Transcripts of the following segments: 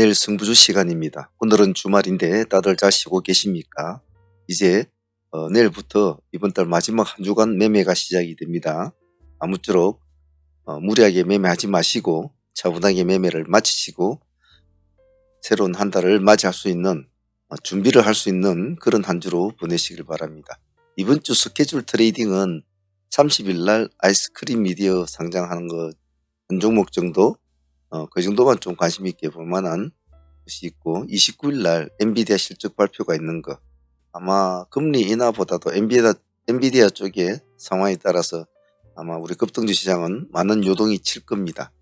내일 승부주 시간입니다. 오늘은 주말인데 다들 잘 쉬고 계십니까? 이제 내일부터 이번 달 마지막 한 주간 매매가 시작이 됩니다. 아무쪼록 무리하게 매매하지 마시고 차분하게 매매를 마치시고 새로운 한 달을 맞이할 수 있는 준비를 할 수 있는 그런 한 주로 보내시길 바랍니다. 이번 주 스케줄 트레이딩은 30일 날 아이스크림 미디어 상장하는 거 한 종목 정도 그 정도만 좀 관심 있게 볼 만한 것이 있고 29일 날 엔비디아 실적 발표가 있는 거 아마 금리 인하보다도 엔비디아 쪽의 상황에 따라서 아마 우리 급등주 시장은 많은 요동이 칠 겁니다.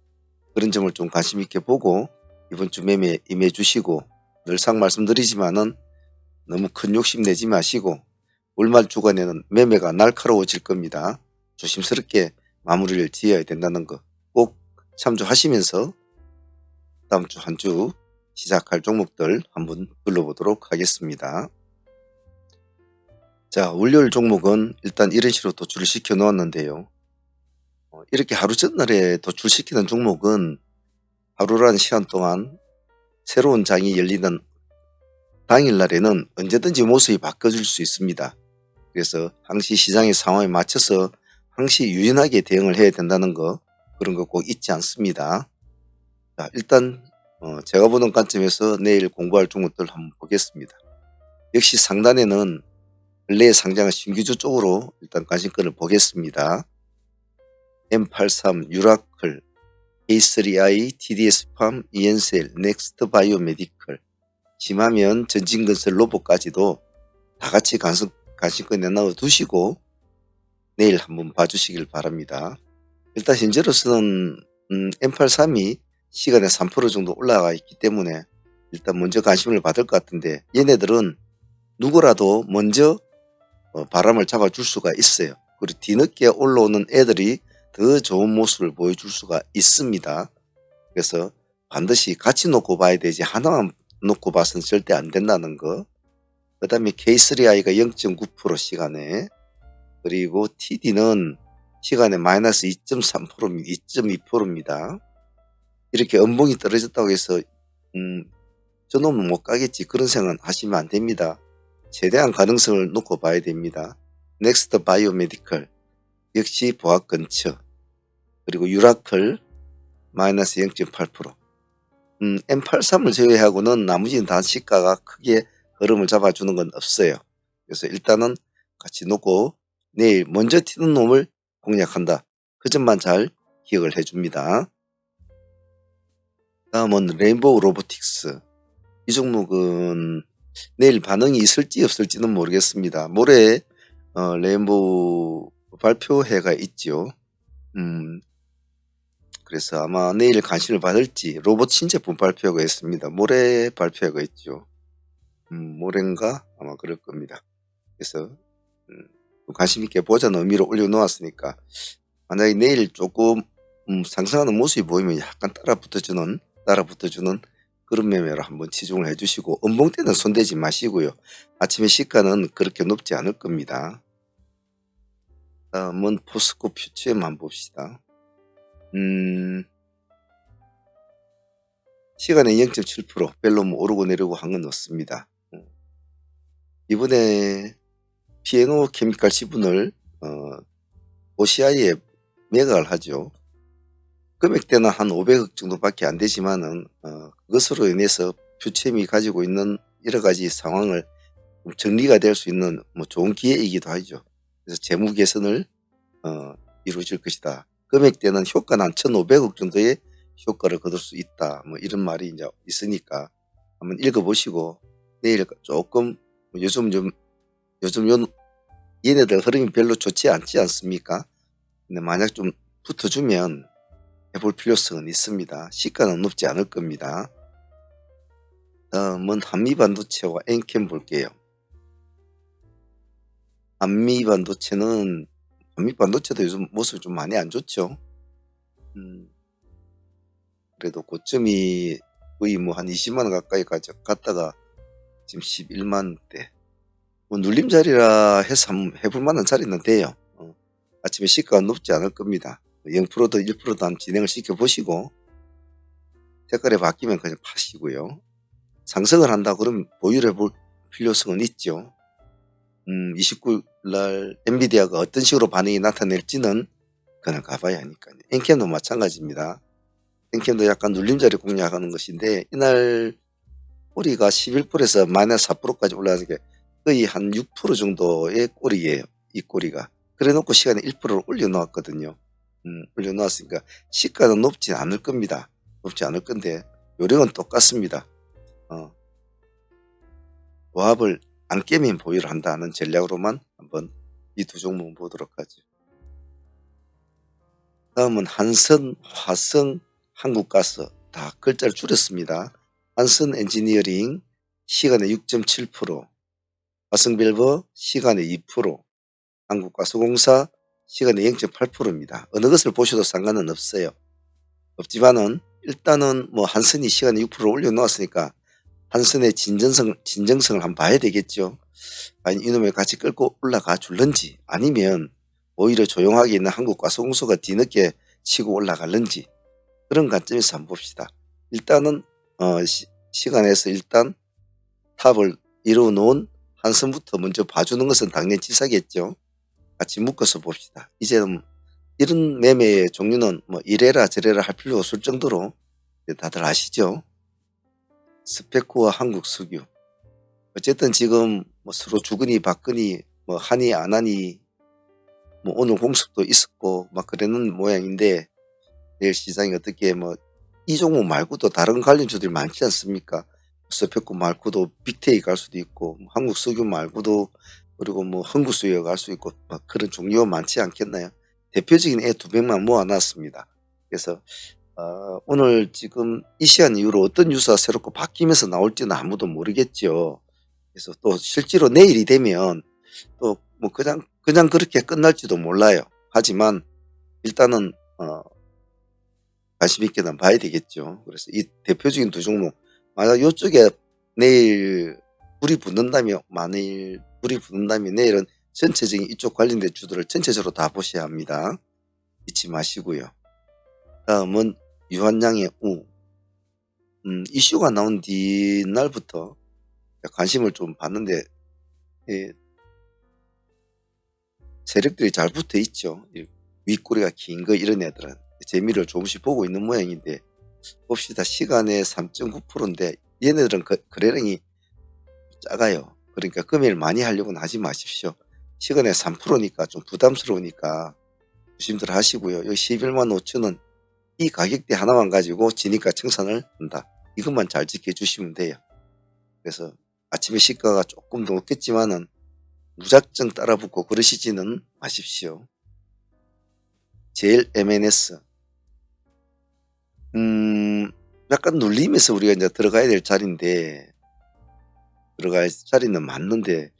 그런 점을 좀 관심 있게 보고 이번 주 매매 임해 주시고 늘상 말씀드리지만은 너무 큰 욕심 내지 마시고 월말 주간에는 매매가 날카로워질 겁니다. 조심스럽게 마무리를 지어야 된다는 거 꼭 참조하시면서 다음 주 한 주 시작할 종목들 한번 불러보도록 하겠습니다. 자, 월요일 종목은 일단 이런 식으로 도출을 시켜 놓았는데요. 이렇게 하루 전날에 도출시키는 종목은 하루라는 시간 동안 새로운 장이 열리는 당일날에는 언제든지 모습이 바꿔줄 수 있습니다. 그래서 항시 시장의 상황에 맞춰서 항시 유연하게 대응을 해야 된다는 거 그런 거 꼭 잊지 않습니다. 자, 일단 제가 보는 관점에서 내일 공부할 종목들 한번 보겠습니다. 역시 상단에는 근래에 상장한 신규주 쪽으로 일단 관심권을 보겠습니다. M83, 유라클, A3i, TDS팜, ENCL, 넥스트 바이오메디컬, 심하면 전진건설 로봇까지도 다 같이 관심권에 넣어 두시고 내일 한번 봐주시길 바랍니다. 일단 현재로서는 M83이 시간에 3% 정도 올라가 있기 때문에 일단 먼저 관심을 받을 것 같은데 얘네들은 누구라도 먼저 바람을 잡아줄 수가 있어요. 그리고 뒤늦게 올라오는 애들이 더 좋은 모습을 보여줄 수가 있습니다. 그래서 반드시 같이 놓고 봐야 되지 하나만 놓고 봐서는 절대 안 된다는 거. 그 다음에 K3i가 0.9% 시간에 그리고 TD는 시간에 마이너스 2.3%, 2.2%입니다. 이렇게 연봉이 떨어졌다고 해서 저놈은 못 가겠지 그런 생각은 하시면 안 됩니다. 최대한 가능성을 놓고 봐야 됩니다. 넥스트 바이오메디컬 역시 보합 근처 그리고 유라클 마이너스 0.8% M83을 제외하고는 나머지는 다 시가가 크게 흐름을 잡아주는 건 없어요. 그래서 일단은 같이 놓고 내일 먼저 튀는 놈을 공략한다. 그 점만 잘 기억을 해줍니다. 다음은 레인보우 로보틱스. 이 종목은 내일 반응이 있을지 없을지는 모르겠습니다. 모레 레인보우 발표회가 있죠. 그래서 아마 내일 관심을 받을지 로봇 신제품 발표가 있습니다. 모레 발표회가 있죠. 모레인가 아마 그럴 겁니다. 그래서 관심 있게 보자는 의미로 올려놓았으니까 만약에 내일 조금 상승하는 모습이 보이면 약간 따라 붙어주는 그런 매매로 한번 치중을 해주시고 음봉 때는 손대지 마시고요. 아침에 시가는 그렇게 높지 않을 겁니다. 다음은 포스코 퓨처엠 한번 봅시다. 시간에 0.7% 별로 뭐 오르고 내리고 한 건 없습니다. 이번에 P&O 케미칼 지분을 OCI에 매각을 하죠. 금액대는 한 500억 정도밖에 안 되지만은 그것으로 인해서 퓨처엠이 가지고 있는 여러 가지 상황을 정리가 될 수 있는 뭐 좋은 기회이기도 하죠. 그래서 재무 개선을 이루어질 것이다. 금액대는 효과는 한 1,500억 정도의 효과를 거둘 수 있다. 뭐 이런 말이 이제 있으니까 한번 읽어보시고 내일 조금 요즘 얘네들 흐름이 별로 좋지 않지 않습니까? 근데 만약 좀 붙어주면 해볼 필요성은 있습니다. 시가는 높지 않을 겁니다. 다음은 한미반도체와 엔캠 볼게요. 한미반도체도 요즘 모습이 좀 많이 안 좋죠. 그래도 고점이 거의 뭐 한 20만원 가까이 갔다가 지금 11만원대 뭐 눌림자리라 해서 한번 해볼 만한 자리는 돼요. 아침에 시가가 높지 않을 겁니다. 0%도 1%도 한번 진행을 시켜보시고 색깔이 바뀌면 그냥 파시고요. 상승을 한다 그러면 보유를 해볼 필요성은 있죠. 29일 날 엔비디아가 어떤 식으로 반응이 나타낼지는 그냥 가봐야 하니까요. 엔캠도 마찬가지입니다. 엔캠도 약간 눌림자리 공략하는 것인데 이날 꼬리가 11%에서 마이너스 4%까지 올라가는 게 거의 한 6% 정도의 꼬리예요. 이 꼬리가. 그래 놓고 시간에 1%를 올려놓았거든요. 올려놓았으니까 시가는 높지 않을 겁니다. 높지 않을 건데 요령은 똑같습니다. 조합을 안 깨면 보유를 한다는 전략으로만 한번 이 두 종목 보도록 하죠. 다음은 한선, 화성, 한국가스 다 글자를 줄였습니다. 한선 엔지니어링 시간에 6.7%, 화성밸브 시간에 2%, 한국가스공사 시간에 0.8%입니다. 어느 것을 보셔도 상관은 없어요. 없지만은 일단은 뭐 한선이 시간에 6% 올려놓았으니까 한선의 진정성을 한번 봐야 되겠죠. 아니 이놈의 같이 끌고 올라가 줄런지 아니면 오히려 조용하게 있는 한국가스공사가 뒤늦게 치고 올라갈는지 그런 관점에서 한번 봅시다. 일단은 시간에서 일단 탑을 이루어 놓은 한선부터 먼저 봐주는 것은 당연히 지사겠죠. 같이 묶어서 봅시다. 이제는 이런 매매의 종류는 뭐 이래라 저래라 할 필요가 없을 정도로 다들 아시죠. 스페코와 한국석유 어쨌든 지금 뭐 서로 주거니 받거니 뭐 하니 안 하니 뭐 오늘 공습도 있었고 막 그러는 모양인데 내일 시장이 어떻게 뭐 이 종목 말고도 다른 관련주들이 많지 않습니까? 스페코 말고도 빅테이 갈 수도 있고 한국석유 말고도 그리고 뭐 흥구수유 갈 수 있고 막 그런 종류가 많지 않겠나요? 대표적인 애 200만 모아놨습니다. 그래서 오늘 지금 이 시간 이후로 어떤 뉴스가 새롭고 바뀌면서 나올지는 아무도 모르겠죠. 그래서 또 실제로 내일이 되면 또 뭐 그냥 그렇게 끝날지도 몰라요. 하지만 일단은 관심 있게는 봐야 되겠죠. 그래서 이 대표적인 두 종목 만약 이쪽에 내일 불이 붙는다면 내일은 전체적인 이쪽 관련된 주들을 전체적으로 다 보셔야 합니다. 잊지 마시고요. 다음은 유한양의 우. 이슈가 나온 뒤날부터 관심을 좀 받는데 세력들이 잘 붙어 있죠. 윗꼬리가 긴 거 이런 애들은 재미를 조금씩 보고 있는 모양인데 봅시다. 시간에 3.9%인데 얘네들은 거래량이 작아요. 그러니까 금일 많이 하려고는 하지 마십시오. 시간에 3%니까 좀 부담스러우니까 조심들 하시고요. 여기 11만 5천원 이 가격대 하나만 가지고 지니까 청산을 한다. 이것만 잘 지켜주시면 돼요. 그래서 아침에 시가가 조금 더 높겠지만은 무작정 따라붙고 그러시지는 마십시오. 제일 MNS 약간 눌림에서 우리가 이제 들어가야 될 자리인데 들어갈 자리는 맞는데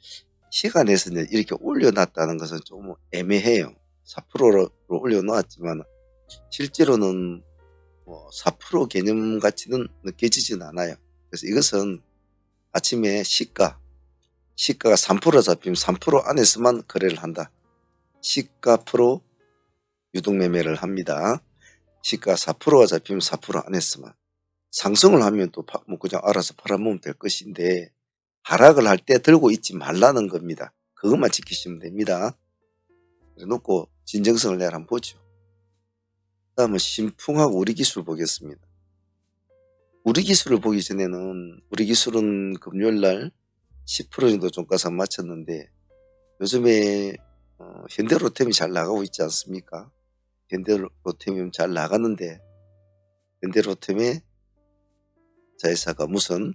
시간에서 이제 이렇게 올려놨다는 것은 좀 애매해요. 4%로 올려놓았지만 실제로는 뭐 4% 개념 가치는 느껴지진 않아요. 그래서 이것은 아침에 시가가 3% 잡히면 3% 안에서만 거래를 한다. 시가 프로 유동매매를 합니다. 시가 4%가 잡히면 4% 안에서만. 상승을 하면 또 뭐 그냥 알아서 팔아먹으면 될 것인데 하락을 할 때 들고 있지 말라는 겁니다. 그것만 지키시면 됩니다. 그래 놓고 진정성을 내가 한번 보죠. 다음은 신풍하고 우리기술 보겠습니다. 우리기술을 보기 전에는 우리기술은 금요일날 10% 정도 종가상 맞췄는데 요즘에 현대로템이 잘 나가고 있지 않습니까? 현대로템이 잘 나가는데 현대로템의 자회사가 무슨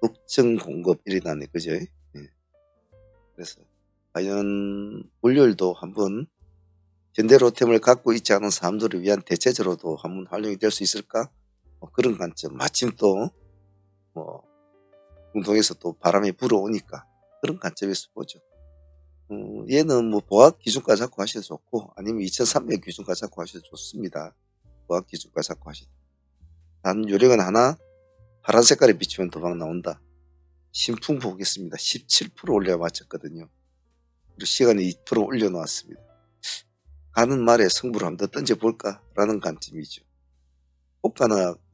독점 공급 이래나네 그죠? 네. 그래서 과연 월요일도 한번 현대로템을 갖고 있지 않은 사람들을 위한 대체제로도 한번 활용이 될 수 있을까? 그런 관점. 마침 또 중동에서 또 바람이 불어오니까 그런 관점에서 보죠. 얘는 뭐 보합 기준가 잡고 하셔도 좋고 아니면 2300 기준가 잡고 하셔도 좋습니다. 보합 기준가 잡고 하셔도. 단 요령은 하나, 파란 색깔에 비추면 도망 나온다. 신풍 보겠습니다. 17% 올려 맞췄거든요. 그리고 시간에 2% 올려놓았습니다. 가는 말에 승부를 한번 더 던져볼까라는 관점이죠.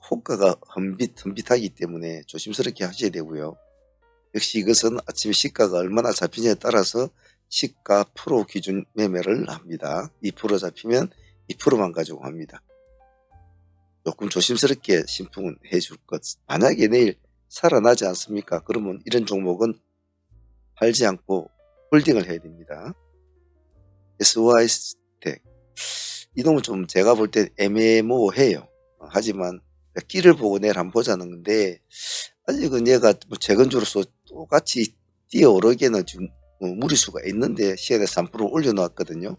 호가가 험빗하기 때문에 조심스럽게 하셔야 되고요. 역시 이것은 아침에 시가가 얼마나 잡히냐에 따라서 시가 프로 기준 매매를 합니다. 2% 잡히면 2%만 가지고 합니다. 조금 조심스럽게 심풍은 해줄 것. 만약에 내일 살아나지 않습니까? 그러면 이런 종목은 팔지 않고 홀딩을 해야 됩니다. SY스텍 이 놈은 좀 제가 볼 때 애매모호해요. 하지만 끼를 보고 내일 한번 보자는 건데 아직은 얘가 뭐 재건주로서 똑같이 뛰어오르기에는 좀 무리수가 있는데 시간에 3% 올려놓았거든요.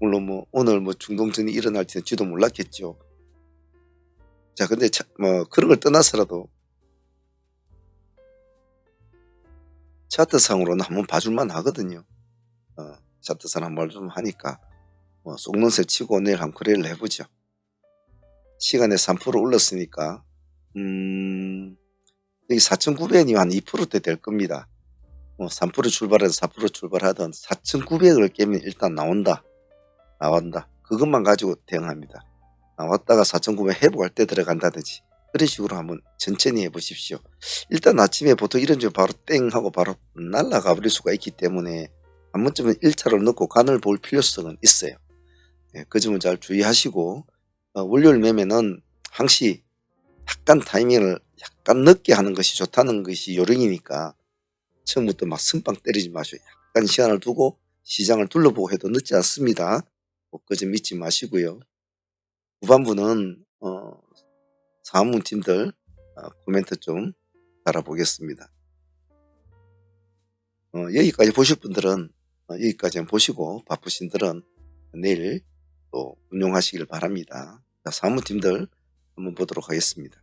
물론 뭐 오늘 뭐 중동전이 일어날지도 몰랐겠죠. 자, 근데 뭐 그런 걸 떠나서라도 차트상으로는 한번 봐줄만 하거든요. 차트상 한번 좀 하니까 뭐 속는 셈 치고 내일 한번 거래를 해보죠. 시간에 3% 올랐으니까 여기 4,900원이 한 2%대 될 겁니다. 3% 출발해서 4% 출발하던 4,900을 깨면 일단 나온다. 그것만 가지고 대응합니다. 나왔다가 4,900 회복할 때 들어간다든지 그런 식으로 한번 천천히 해보십시오. 일단 아침에 보통 이런 줄 바로 땡 하고 바로 날아가 버릴 수가 있기 때문에 한 번쯤은 1차로 넣고 간을 볼 필요성은 있어요. 그 점은 잘 주의하시고 월요일 매매는 항시 약간 타이밍을 약간 늦게 하는 것이 좋다는 것이 요령이니까 처음부터 막 승빵 때리지 마시고 약간 시간을 두고 시장을 둘러보고 해도 늦지 않습니다. 그 점 잊지 마시고요. 후반부는 사무팀들 코멘트 좀 달아보겠습니다. 여기까지 보실 분들은 여기까지 보시고 바쁘신 분들은 내일 또 운용하시길 바랍니다. 자, 사무팀들 한번 보도록 하겠습니다.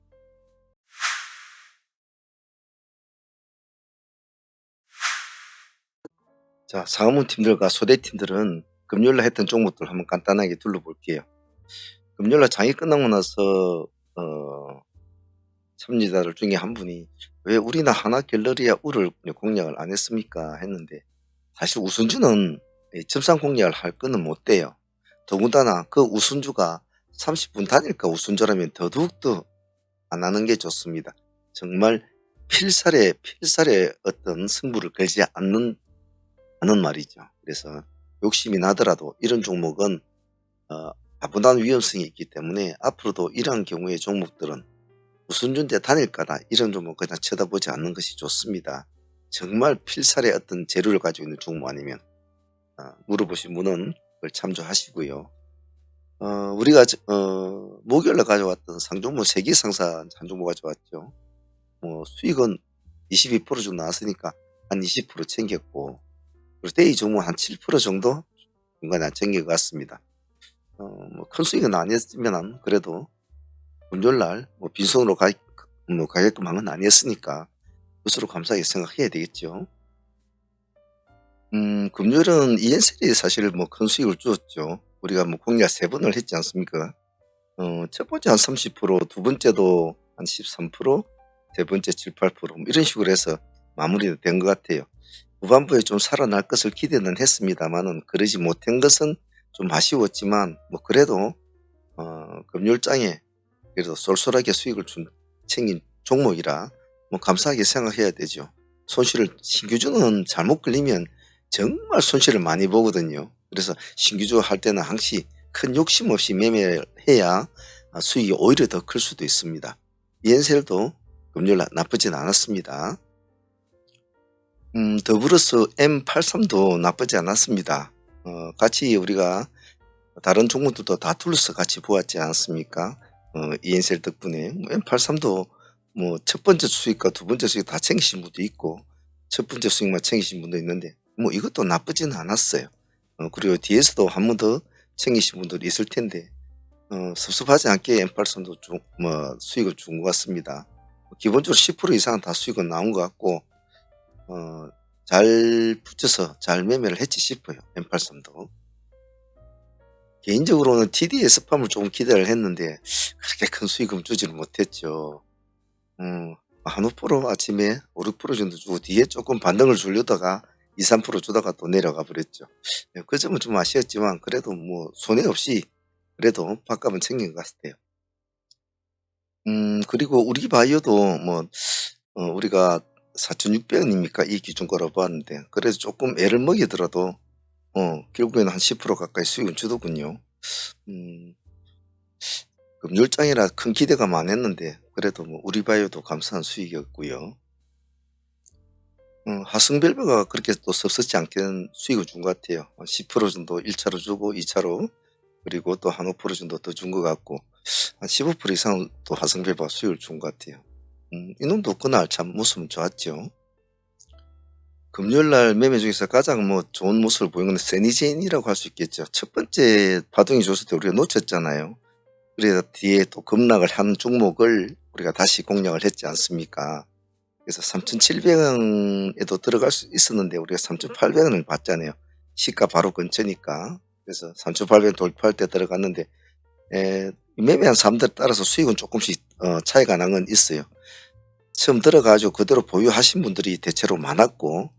자, 사무팀들과 소대팀들은 금요일날 했던 종목들 한번 간단하게 둘러볼게요. 금요일날 장이 끝나고 나서 참여자들 중에 한 분이 왜 우리나 하나갤러리아 우를 공략을 안 했습니까 했는데 사실 우선주는 점상 공략을 할 거는 못 돼요. 더군다나 그 우선주가 30분 단일가 우선주라면 더더욱더 안 하는 게 좋습니다. 정말 필살의 어떤 승부를 걸지 않는 말이죠. 그래서 욕심이 나더라도 이런 종목은 다분한 위험성이 있기 때문에 앞으로도 이러한 경우의 종목들은 우선주인데 단일가다 이런 종목 그냥 쳐다보지 않는 것이 좋습니다. 정말 필살의 어떤 재료를 가지고 있는 종목 아니면 물어보신 분은 그걸 참조하시고요. 우리가 목요일에 가져왔던 상종목 세계상사 한 종목 가져왔죠. 수익은 22% 정도 나왔으니까 한 20% 챙겼고 그리고 데이 종목 한 7% 정도 중간에 챙긴 것 같습니다. 큰 수익은 아니었지만 그래도 금요일날 빈손으로 가게끔 한 건 아니었으니까 스스로 감사하게 생각해야 되겠죠. 금요일은 ENCL이 사실 큰 수익을 주었죠. 우리가 공략 3번을 했지 않습니까? 첫 번째 한 30%, 두 번째도 한 13%, 세 번째 7, 8% 이런 식으로 해서 마무리가 된 것 같아요. 후반부에 좀 살아날 것을 기대는 했습니다만은 그러지 못한 것은 좀 아쉬웠지만 그래도 금요일장에 그래도 쏠쏠하게 수익을 챙긴 종목이라 감사하게 생각해야 되죠. 신규주는 잘못 걸리면 정말 손실을 많이 보거든요. 그래서 신규주 할 때는 항시 큰 욕심 없이 매매를 해야 수익이 오히려 더 클 수도 있습니다. ENCL도 금요일 나쁘진 않았습니다. 더불어서 M83도 나쁘지 않았습니다. 같이 우리가 다른 종목들도 다 둘러서 같이 보았지 않습니까? ENCL 덕분에 M83도 첫 번째 수익과 두 번째 수익 다 챙기신 분도 있고 첫 번째 수익만 챙기신 분도 있는데 이것도 나쁘지는 않았어요. 그리고 뒤에서도 한 번 더 챙기신 분들이 있을 텐데 섭섭하지 않게 M83도 수익을 준 것 같습니다. 기본적으로 10% 이상은 다 수익은 나온 것 같고 잘 붙여서 잘 매매를 했지 싶어요. M83도. 개인적으로는 TDS 팜을 조금 기대를 했는데 그렇게 큰 수익은 주지는 못했죠. 한 5% 아침에 5, 6% 정도 주고 뒤에 조금 반등을 주려다가 2~3% 주다가 또 내려가 버렸죠. 예, 그 점은 좀 아쉬웠지만 그래도 뭐 손해 없이 그래도 밥값은 챙긴 것 같아요. 그리고 우리 바이오도 뭐 우리가 4,600원입니까? 이 기준가로 봤는데 그래서 조금 애를 먹이더라도 결국에는 한 10% 가까이 수익은 주더군요. 음 금융장이라 큰 기대감 안 했는데 그래도 뭐 우리 바이오도 감사한 수익이었고요. 하승별버가 그렇게 또 섭섭지 않게 수익을 준 것 같아요. 10% 정도 1 차로 주고 2 차로 그리고 또 한 5% 정도 더 준 것 같고 한 15% 이상은 또 하승별버가 수익을 준 것 같아요. 이놈도 그날 참 모습은 좋았죠. 금요일 날 매매 중에서 가장 뭐 좋은 모습을 보인 건 세니제인이라고 할 수 있겠죠. 첫 번째 파동이 줬을 때 우리가 놓쳤잖아요. 그래서 뒤에 또 급락을 한 종목을 우리가 다시 공략을 했지 않습니까? 그래서 3,700원에도 들어갈 수 있었는데 우리가 3,800원을 받잖아요. 시가 바로 근처니까. 그래서 3,800원 돌파할 때 들어갔는데 매매한 사람들에 따라서 수익은 조금씩 차이가 난 건 있어요. 처음 들어가지고 그대로 보유하신 분들이 대체로 많았고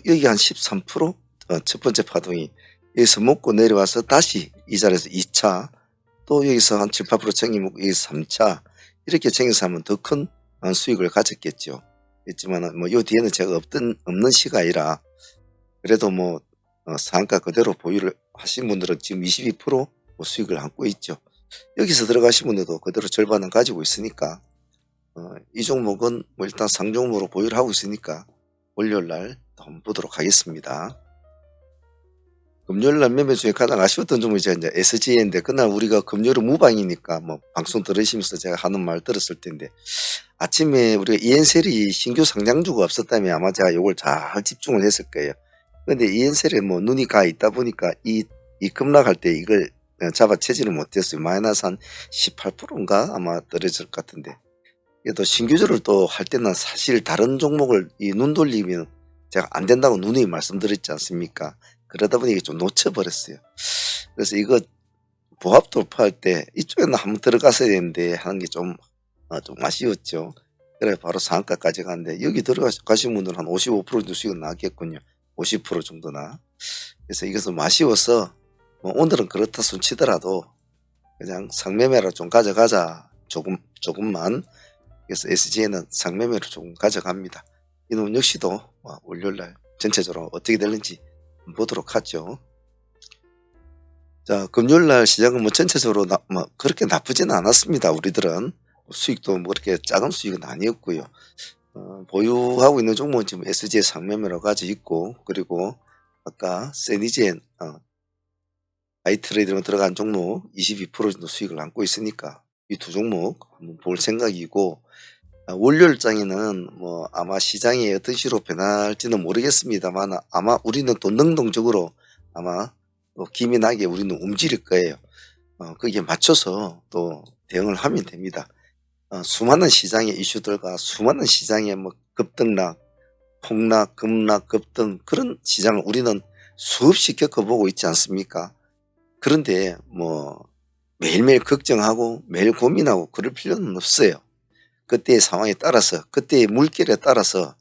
여기 한 13%? 첫 번째 파동이 여기서 먹고 내려와서 다시 이 자리에서 2차 또 여기서 한 7~8% 챙기먹고 여기서 3차 이렇게 챙겨서 하면 더 큰 수익을 가졌겠죠. 했지만 뭐 요 뒤에는 제가 없는 시가이라 그래도 뭐 상한가 그대로 보유를 하신 분들은 지금 22% 뭐 수익을 안고 있죠. 여기서 들어가신 분들도 그대로 절반은 가지고 있으니까 이 종목은 뭐 일단 상종목으로 보유를 하고 있으니까 월요일날 한번 보도록 하겠습니다. 금요일날 매매 중에 가장 아쉬웠던 종목이 이제 SGA인데 그날 우리가 금요일은 무방이니까 뭐 방송 들으시면서 제가 하는 말 들었을 텐데 아침에 우리가 EN셀이 신규 상장주가 없었다면 아마 제가 이걸 잘 집중을 했을 거예요. 근데 EN셀에 뭐 눈이 가 있다 보니까 이 급락할 때 이걸 잡아채지는 못했어요. 마이너스 한 18%인가 아마 떨어질 것 같은데. 그래도 신규주를 또 할 때는 사실 다른 종목을 이 눈 돌리면 제가 안 된다고 누누이 말씀드렸지 않습니까? 그러다 보니 좀 놓쳐버렸어요. 그래서 이거 보합 돌파할 때 이쪽에는 한번 들어갔어야 되는데 하는 게 좀 아쉬웠죠. 그래 바로 상한가까지 갔는데 여기 들어가신 분들은 한 55% 정도 수익은 나겠군요. 50% 정도나. 그래서 이것은 아쉬워서 오늘은 그렇다 손 치더라도 그냥 상매매로 좀 가져가자. 조금만. 그래서 SG에는 상매매로 조금 가져갑니다. 이놈 역시도 월요일날 전체적으로 어떻게 될는지 보도록 하죠. 자, 금요일날 시장은 뭐 전체적으로 뭐 그렇게 나쁘지는 않았습니다. 우리들은 수익도 뭐 그렇게 작은 수익은 아니었고요. 보유하고 있는 종목은 지금 SG의 상매매로 가지고 있고 그리고 아까 세니젠 아이트레이드로 들어간 종목 22% 정도 수익을 안고 있으니까 이 두 종목 한번 볼 생각이고 월요일장에는 뭐 아마 시장이 어떤 식으로 변할지는 모르겠습니다만 아마 우리는 또 능동적으로 아마 또 기민하게 우리는 움직일 거예요. 거기에 맞춰서 또 대응을 하면 됩니다. 수많은 시장의 이슈들과 수많은 시장의 뭐 급등락, 폭락, 급락, 급등 그런 시장을 우리는 수없이 겪어보고 있지 않습니까? 그런데 뭐 매일매일 걱정하고 매일 고민하고 그럴 필요는 없어요. 그때의 상황에 따라서 그때의 물결에 따라서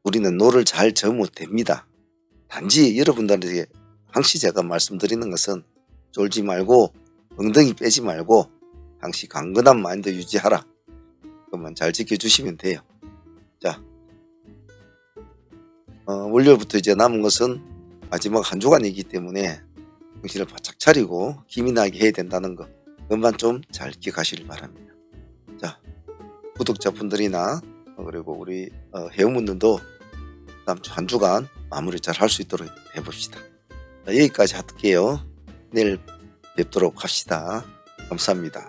우리는 노를 잘 저으면 됩니다. 단지 여러분들에게 항시 제가 말씀드리는 것은 쫄지 말고 엉덩이 빼지 말고 항시 강건한 마인드 유지하라. 그것만 잘 지켜주시면 돼요. 자, 월요일부터 이제 남은 것은 마지막 한 주간이기 때문에 정신을 바짝 차리고 기민하게 해야 된다는 것 그것만 좀 잘 기억하시길 바랍니다. 자, 구독자분들이나 그리고 우리 회원분들도 다음 주 한 주간 마무리 잘 할 수 있도록 해봅시다. 자, 여기까지 할게요. 내일 뵙도록 합시다. 감사합니다.